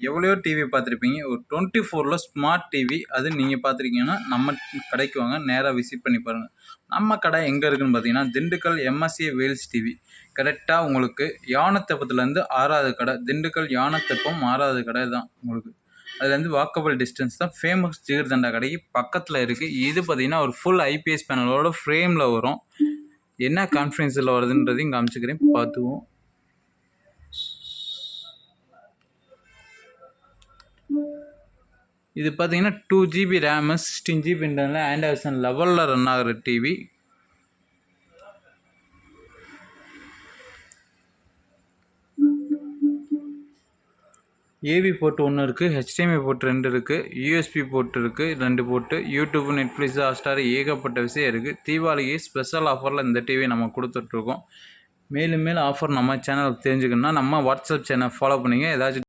எவ்வளோ டிவி பார்த்துருப்பீங்க. ஒரு 24ல ஸ்மார்ட் டிவி அது நீங்கள் பார்த்துருக்கீங்கன்னா, நம்ம கடைக்கு வாங்க. நேராக விசிட் பண்ணி பாருங்கள். நம்ம கடை எங்கே இருக்குதுன்னு பார்த்தீங்கன்னா, திண்டுக்கல் எம்எஸ்ஏ வேல்ஸ் டிவி. கரெக்டாக உங்களுக்கு யானத்தப்பத்துலேருந்து 6வது கடை. திண்டுக்கல் யானத்தப்பம் 6வது கடை தான் உங்களுக்கு. அதுலேருந்து வாக்கபிள் டிஸ்டன்ஸ் தான். ஃபேமஸ் ஜிகர்தண்டா கடைக்கு பக்கத்தில் இருக்குது. இது பார்த்தீங்கன்னா ஒரு ஃபுல் ஐபிஎஸ் பேனலோட ஃப்ரேமில் வரும். என்ன கான்ஃபரன்ஸில் வருதுன்றதையும் காமிச்சுக்கிறேன், பார்த்துவோம். இது பார்த்தீங்கன்னா 2GB RAM 16GB internal Android லெவலில் ரன் ஆகிற டிவி. ஏவி போர்ட் 1 இருக்குது, HDMI போர்ட் 2 இருக்குது, யூஎஸ்பி போர்ட் இருக்குது 2 போர்ட்டு, யூடியூப், நெட்ஃப்ளிக்ஸ், ஹாட்ஸ்டார் ஏகப்பட்ட விஷயம் இருக்குது. தீபாவளிக்கு ஸ்பெஷல் ஆஃபரில் இந்த டிவி நம்ம கொடுத்துட்ருக்கோம். மேலும் ஆஃபர் நம்ம சேனல் தெரிஞ்சுக்கணுன்னா நம்ம வாட்ஸ்அப் சேனல் ஃபாலோ பண்ணிங்க. ஏதாச்சும்